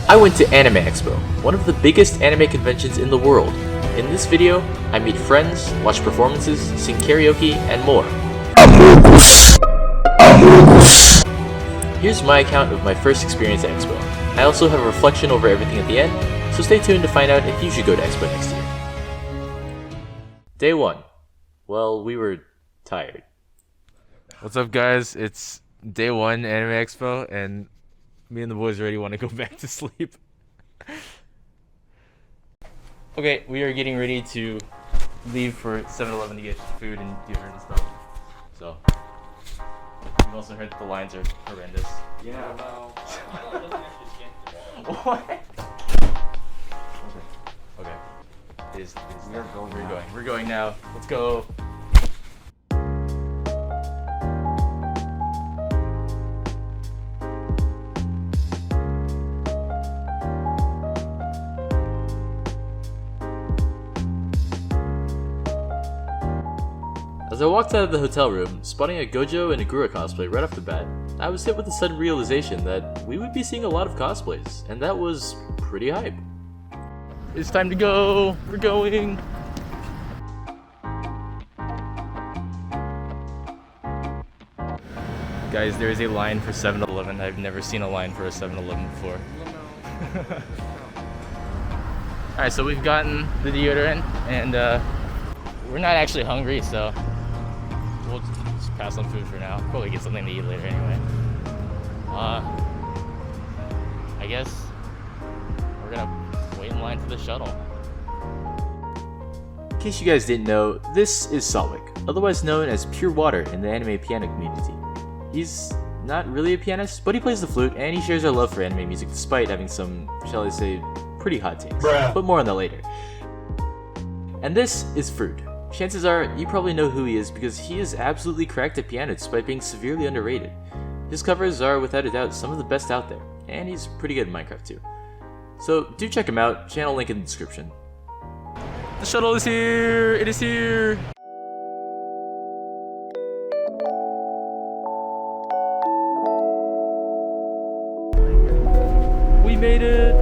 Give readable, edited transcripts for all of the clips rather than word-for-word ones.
I went to Anime Expo, one of the biggest anime conventions in the world. In this video, I meet friends, watch performances, sing karaoke, and more. Here's my account of my first experience at Expo. I also have a reflection over everything at the end, so stay tuned to find out if you should go to Expo next year. Day 1. Well, we were tired. What's up, guys? It's day 1 Anime Expo, and me and the boys already want to go back to sleep. Okay, we are getting ready to leave for 7-Eleven to get food and deodorant and stuff. So, we've also heard that the lines are horrendous. Yeah, well, it doesn't actually scan through. What? Okay. It is We're going now. Let's go. As I walked out of the hotel room, spotting a Gojo and a Gura cosplay right off the bat, I was hit with the sudden realization that we would be seeing a lot of cosplays, and that was pretty hype. It's time to go! We're going! Guys, there is a line for 7-Eleven. I've never seen a line for a 7-Eleven before. Alright, so we've gotten the deodorant, and we're not actually hungry, so we'll just pass on food for now. Probably get something to eat later anyway. I guess we're gonna wait in line for the shuttle. In case you guys didn't know, this is Salvik, otherwise known as Pure Water in the anime piano community. He's not really a pianist, but he plays the flute and he shares our love for anime music despite having some, shall I say, pretty hot takes. But more on that later. And this is Fruit. Chances are, you probably know who he is because he is absolutely cracked at piano despite being severely underrated. His covers are without a doubt some of the best out there, and he's pretty good at Minecraft too. So do check him out, channel link in the description. The shuttle is here! It is here! We made it!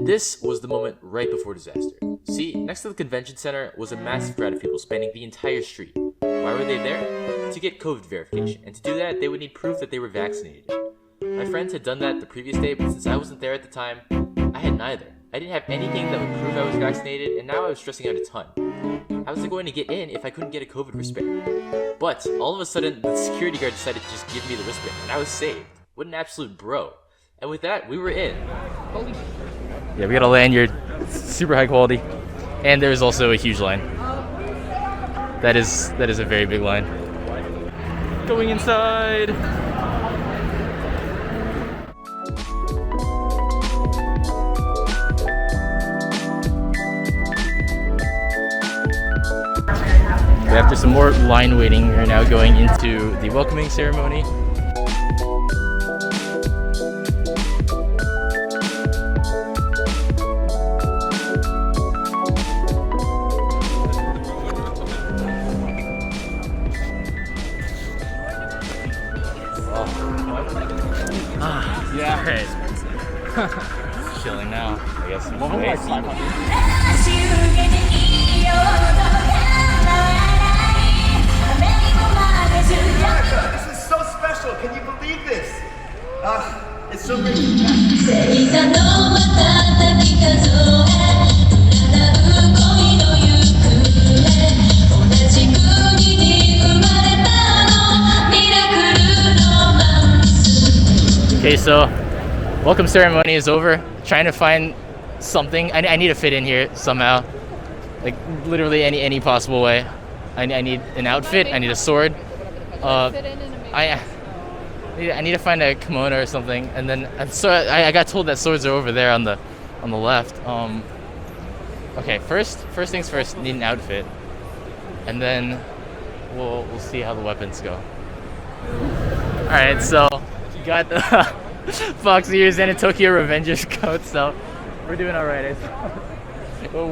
This was the moment right before disaster. See, next to the convention center was a massive crowd of people spanning the entire street. Why were they there? To get COVID verification, and to do that, they would need proof that they were vaccinated. My friends had done that the previous day, but since I wasn't there at the time, I had neither. I didn't have anything that would prove I was vaccinated, and now I was stressing out a ton. How was I going to get in if I couldn't get a COVID wristband? But, all of a sudden, the security guard decided to just give me the wristband, and I was saved. What an absolute bro. And with that, we were in. Holy shit. Yeah, we got a lanyard, super high quality, and there is also a huge line. That is a very big line. Going inside. After some more line waiting, we're now going into the welcoming ceremony. Yeah. Alright. Chilling now, I guess. Well, like 500. This is so special. Can you believe this? It's so great to be back. Okay, so welcome ceremony is over. Trying to find something. I need to fit in here somehow, like literally any possible way. I need an outfit. I need a sword. I need to find a kimono or something. And then so I got told that swords are over there on the left. Okay, first things first. Need an outfit, and then we'll see how the weapons go. All right, so got Fox Years and a Tokyo Revengers code, so we're doing all right. Well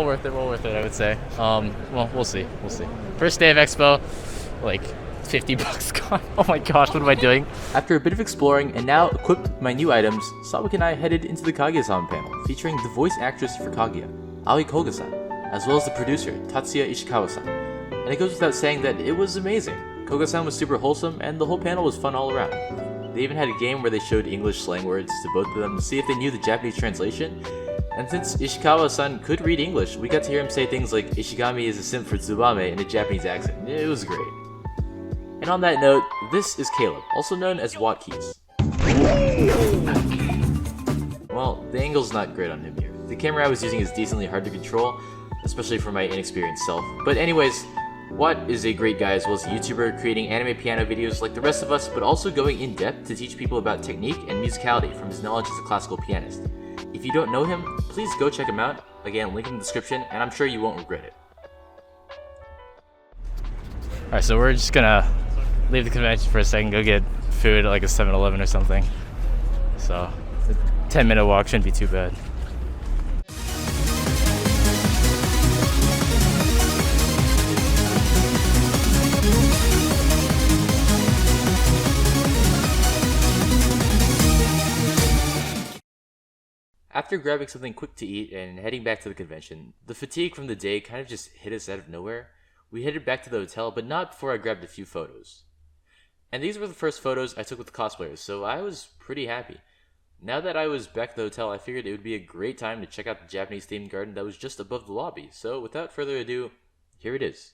worth it, I would say. Well, we'll see. First day of Expo, like 50 bucks gone. Oh my gosh, what am I doing? After a bit of exploring and now equipped with my new items, Sawik and I headed into the Kaguya-sama panel, featuring the voice actress for Kaguya, Aoi Koga-san, as well as the producer, Tatsuya Ishikawa-san. And it goes without saying that it was amazing. Koga-san was super wholesome, and the whole panel was fun all around. They even had a game where they showed English slang words to both of them to see if they knew the Japanese translation. And since Ishikawa-san could read English, we got to hear him say things like Ishigami is a simp for Tsubame in a Japanese accent. It was great. And on that note, this is Caleb, also known as Wattkeys. Well, the angle's not great on him here. The camera I was using is decently hard to control, especially for my inexperienced self. But anyways, Watt is a great guy as well as a YouTuber, creating anime piano videos like the rest of us, but also going in depth to teach people about technique and musicality from his knowledge as a classical pianist. If you don't know him, please go check him out. Again, link in the description, and I'm sure you won't regret it. Alright, so we're just gonna leave the convention for a second, go get food at like a 7-Eleven or something. So, a 10-minute walk shouldn't be too bad. After grabbing something quick to eat and heading back to the convention, the fatigue from the day kind of just hit us out of nowhere. We headed back to the hotel, but not before I grabbed a few photos. And these were the first photos I took with the cosplayers, so I was pretty happy. Now that I was back at the hotel, I figured it would be a great time to check out the Japanese themed garden that was just above the lobby, so without further ado, here it is.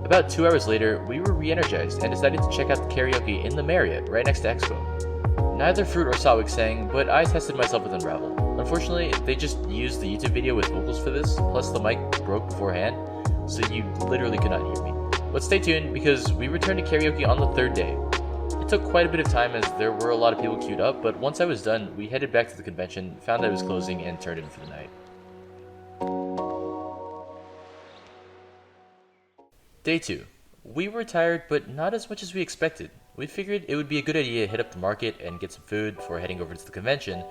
About 2 hours later, we were re-energized and decided to check out the karaoke in the Marriott, right next to Expo. Neither Fruit or Sawik sang, but I tested myself with Unravel. Unfortunately, they just used the YouTube video with vocals for this, plus the mic broke beforehand, so you literally could not hear me. But stay tuned, because we returned to karaoke on the 3rd day. It took quite a bit of time as there were a lot of people queued up, but once I was done, we headed back to the convention, found that it was closing, and turned in for the night. Day 2. We were tired, but not as much as we expected. We figured it would be a good idea to hit up the market and get some food before heading over to the convention,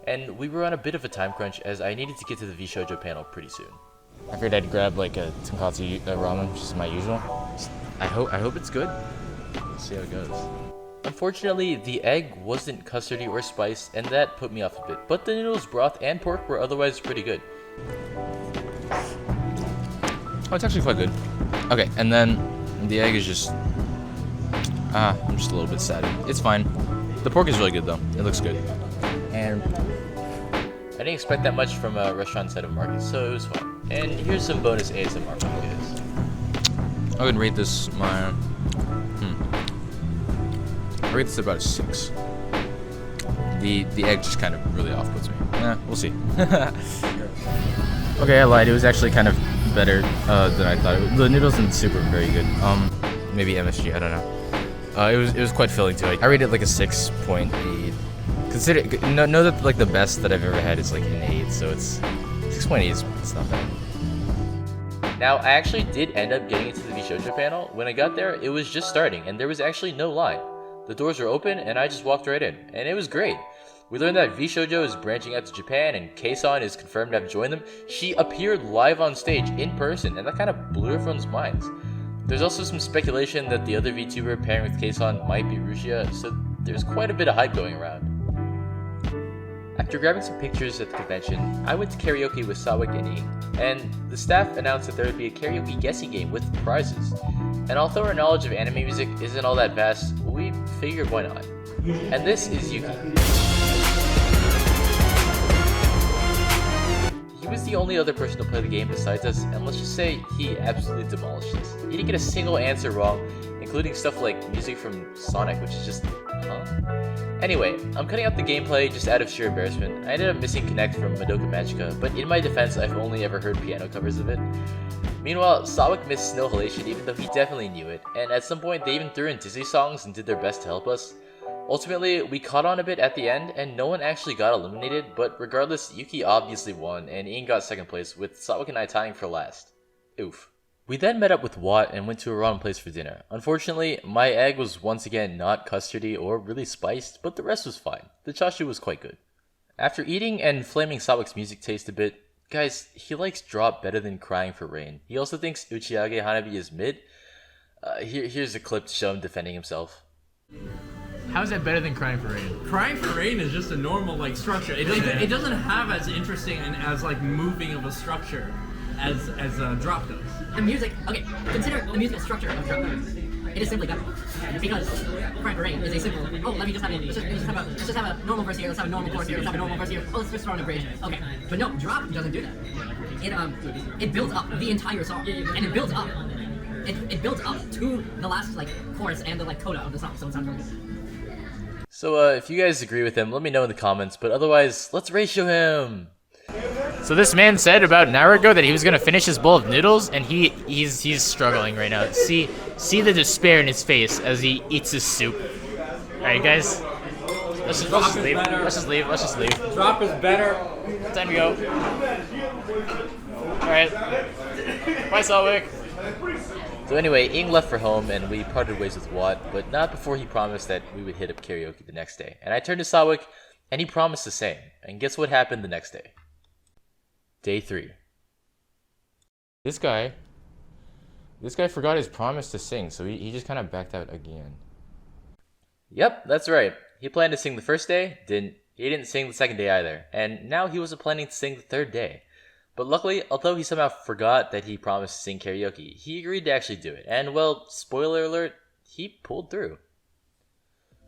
and we were on a bit of a time crunch as I needed to get to the VShojo panel pretty soon. I figured I'd grab like a tonkatsu ramen, which is my usual. I hope it's good. We'll see how it goes. Unfortunately, the egg wasn't custardy or spiced, and that put me off a bit, but the noodles, broth, and pork were otherwise pretty good. Oh, it's actually quite good. Okay, and then the egg is just... I'm just a little bit sad. It's fine. The pork is really good, though. It looks good. And I didn't expect that much from a restaurant side of market, so it was fun. And here's some bonus ASMR from you guys. I would rate this my... I rate this about a 6. The egg just kind of really off-puts me. We'll see. Okay, I lied. It was actually kind of better than I thought. The noodles and soup are very good. Maybe MSG, I don't know. It was quite filling too. I rated it like a 6.8. Consider know that like the best that I've ever had is like an 8, so it's 6.8 it's not bad. Now, I actually did end up getting into the VShojo panel. When I got there, it was just starting, and there was actually no line. The doors were open, and I just walked right in, and it was great. We learned that VShojo is branching out to Japan, and Keisan is confirmed to have joined them. She appeared live on stage in person, and that kind of blew everyone's minds. There's also some speculation that the other VTuber pairing with Keisan might be Rushia, so there's quite a bit of hype going around. After grabbing some pictures at the convention, I went to karaoke with Sawik and Ing, and the staff announced that there would be a karaoke guessing game with prizes. And although our knowledge of anime music isn't all that vast, we figured why not. And this is Yuki. He was the only other person to play the game besides us, and let's just say he absolutely demolished us. He didn't get a single answer wrong, including stuff like music from Sonic, which is just, huh? Anyway, I'm cutting out the gameplay just out of sheer embarrassment. I ended up missing Connect from Madoka Magica, but in my defense, I've only ever heard piano covers of it. Meanwhile, Sawik missed Snow Halation even though he definitely knew it, and at some point they even threw in Disney songs and did their best to help us. Ultimately, we caught on a bit at the end, and no one actually got eliminated, but regardless, Yuki obviously won, and Ian got second place, with Sawik and I tying for last. Oof. We then met up with Watt and went to a ramen place for dinner. Unfortunately, my egg was once again not custardy or really spiced, but the rest was fine. The chashu was quite good. After eating and flaming Sawik's music taste a bit, guys, he likes Drop better than Crying for Rain. He also thinks Uchiage Hanabi is mid. Here's a clip to show him defending himself. How is that better than Crying for Rain? Crying for Rain is just a normal like structure. It doesn't have as interesting and as like moving of a structure as Drop does. The music, okay, consider the musical structure of Drop. It is simply better. Because Crying for Rain is a simple, oh, let's just have a normal verse here, let's have a normal chorus here, let's have a normal verse here, oh, let's just throw in a bridge. Okay, but no, Drop doesn't do that. It builds up the entire song, and it builds up. It builds up to the last like chorus and the like coda of the song, so it sounds really good. So if you guys agree with him, let me know in the comments, but otherwise, let's ratio him! So this man said about an hour ago that he was gonna finish his bowl of noodles, and he's struggling right now. See the despair in his face as he eats his soup. All right, guys, let's just leave. Let's just leave. Drop is better. Time to go. All right, bye, Sawik. So anyway, Ing left for home and we parted ways with Watt, but not before he promised that we would hit up karaoke the next day. And I turned to Sawik and he promised the same. And guess what happened the next day? Day 3. This guy forgot his promise to sing, so he just kind of backed out again. Yep, that's right. He planned to sing the first day, didn't. He didn't sing the second day either. And now he wasn't planning to sing the third day. But luckily, although he somehow forgot that he promised to sing karaoke, he agreed to actually do it. And well, spoiler alert, he pulled through.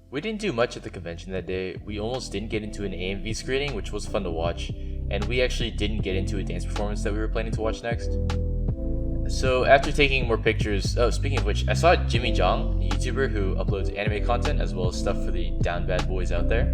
We didn't do much at the convention that day. We almost didn't get into an AMV screening, which was fun to watch. And we actually didn't get into a dance performance that we were planning to watch next. So after taking more pictures, oh, speaking of which, I saw Jimmy Jong, a YouTuber who uploads anime content as well as stuff for the down bad boys out there.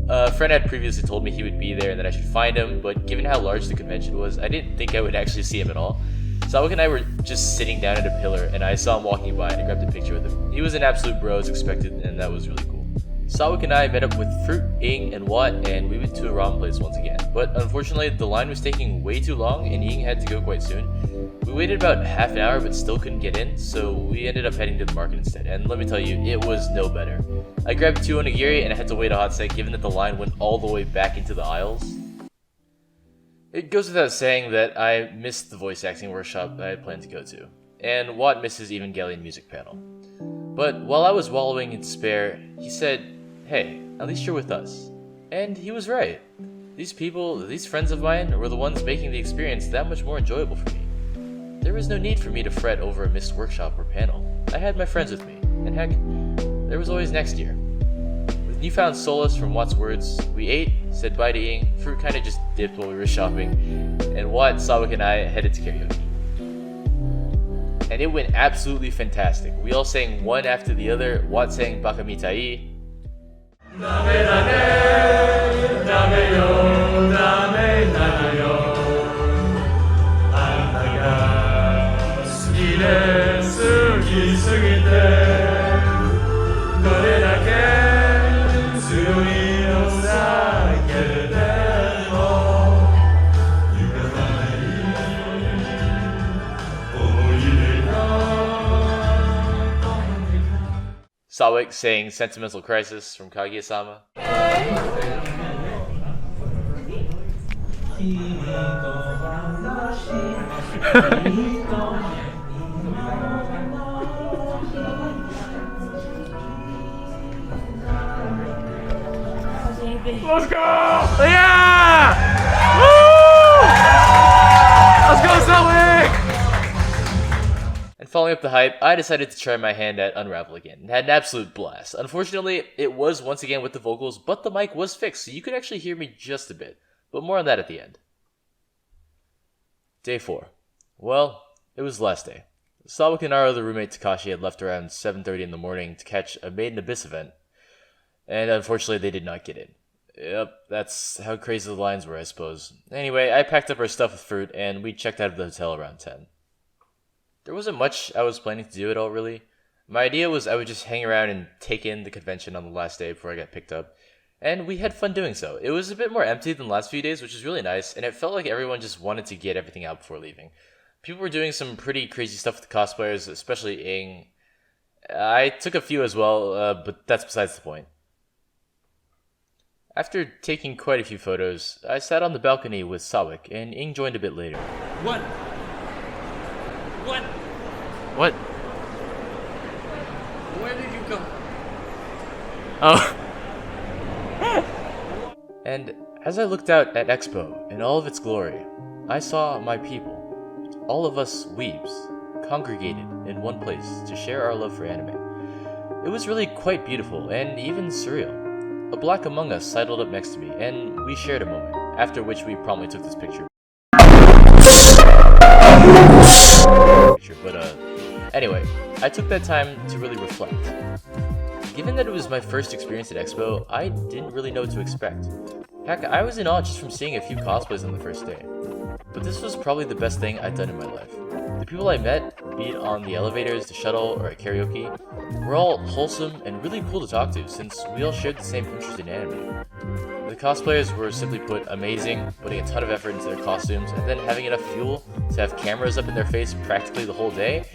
A friend had previously told me he would be there and that I should find him, but given how large the convention was, I didn't think I would actually see him at all. Sawik and I were just sitting down at a pillar and I saw him walking by and I grabbed a picture with him. He was an absolute bro as expected and that was really cool. Sawik and I met up with Fruit, Ing, and Watt, and we went to a ramen place once again. But unfortunately, the line was taking way too long, and Ing had to go quite soon. We waited about half an hour, but still couldn't get in, so we ended up heading to the market instead. And let me tell you, it was no better. I grabbed 2 onigiri, and I had to wait a hot sec, given that the line went all the way back into the aisles. It goes without saying that I missed the voice acting workshop that I had planned to go to, and Watt missed his Evangelion music panel. But while I was wallowing in despair, he said, "Hey, at least you're with us." And he was right. These people, these friends of mine, were the ones making the experience that much more enjoyable for me. There was no need for me to fret over a missed workshop or panel. I had my friends with me, and heck, there was always next year. With newfound solace from Watt's words, we ate, said bye to Ing, Fruit kinda just dipped while we were shopping, and Watt, Sawik, and I headed to karaoke. And it went absolutely fantastic. We all sang one after the other. Watt sang Baka Mitai. Sawik sang Sentimental Crisis from Kaguya-sama. Let's go! Yeah! Woo! Let's go, Celtic! And following up the hype, I decided to try my hand at Unravel again, and had an absolute blast. Unfortunately, it was once again with the vocals, but the mic was fixed, so you could actually hear me just a bit. But more on that at the end. Day 4. Well, it was the last day. Sawik and our other roommate Takashi had left around 7:30 in the morning to catch a Made in Abyss event, and unfortunately they did not get in. Yep, that's how crazy the lines were, I suppose. Anyway, I packed up our stuff with fruit, and we checked out of the hotel around 10. There wasn't much I was planning to do at all, really. My idea was I would just hang around and take in the convention on the last day before I got picked up, and we had fun doing so. It was a bit more empty than the last few days, which was really nice, and it felt like everyone just wanted to get everything out before leaving. People were doing some pretty crazy stuff with the cosplayers, especially Ing. I took a few as well, but that's besides the point. After taking quite a few photos, I sat on the balcony with Sawik, and Ing joined a bit later. What? What? Where did you come? Oh. And as I looked out at Expo in all of its glory, I saw my people, all of us weebs, congregated in one place to share our love for anime. It was really quite beautiful and even surreal. A black among us sidled up next to me, and we shared a moment, after which we promptly took this picture. But anyway, I took that time to really reflect. Given that it was my first experience at Expo, I didn't really know what to expect. Heck, I was in awe just from seeing a few cosplays on the first day. But this was probably the best thing I'd done in my life. The people I met, be it on the elevators, the shuttle, or at karaoke, were all wholesome and really cool to talk to since we all shared the same interest in anime. The cosplayers were simply put amazing, putting a ton of effort into their costumes, and then having enough fuel to have cameras up in their face practically the whole day,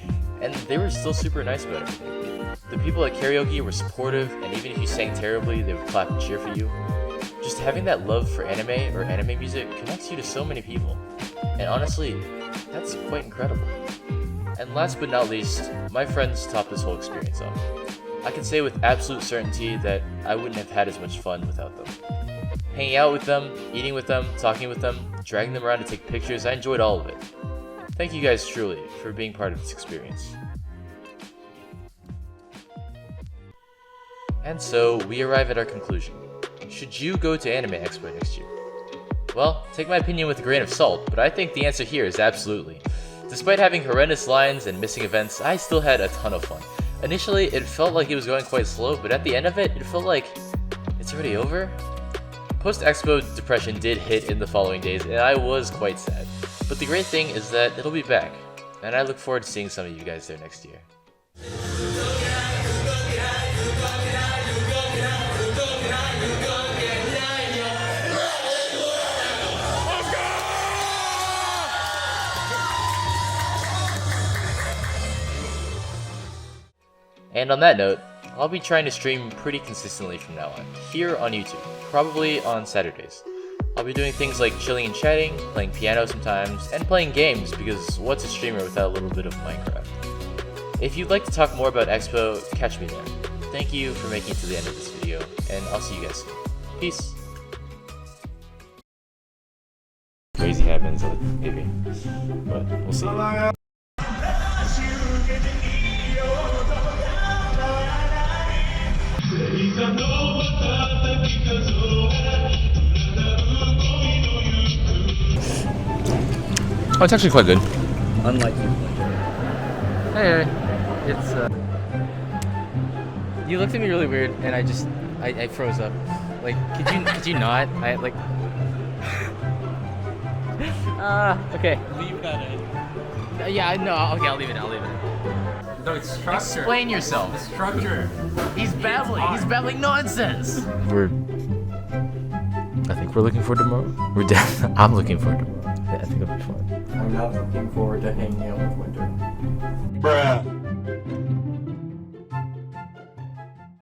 and they were still super nice about everything. The people at karaoke were supportive, and even if you sang terribly, they would clap and cheer for you. Just having that love for anime or anime music connects you to so many people, and honestly, that's quite incredible. And last but not least, my friends topped this whole experience off. I can say with absolute certainty that I wouldn't have had as much fun without them. Hanging out with them, eating with them, talking with them, dragging them around to take pictures, I enjoyed all of it. Thank you guys truly for being part of this experience. And so, we arrive at our conclusion. Should you go to Anime Expo next year? Well, take my opinion with a grain of salt, but I think the answer here is absolutely. Despite having horrendous lines and missing events, I still had a ton of fun. Initially, it felt like it was going quite slow, but at the end of it, it felt like it's already over. Post-Expo depression did hit in the following days, and I was quite sad. But the great thing is that it'll be back, and I look forward to seeing some of you guys there next year. And on that note, I'll be trying to stream pretty consistently from now on, here on YouTube, probably on Saturdays. I'll be doing things like chilling and chatting, playing piano sometimes, and playing games because what's a streamer without a little bit of Minecraft? If you'd like to talk more about Expo, catch me there. Thank you for making it to the end of this video, and I'll see you guys soon. Peace! Crazy happens, maybe, but we'll see. Oh, it's actually quite good. Unlike you. Hey, it's you looked at me really weird, and I froze up. Like, could you not? I like. Okay. Leave that in. Yeah, no. Okay, I'll leave it. The structure. Explain yourself. The structure. He's babbling. He's babbling nonsense. I think we're looking forward to tomorrow. I'm looking forward to tomorrow. Yeah, I think it'll be fun. I'm not looking forward to hanging out with Winter. Bruh.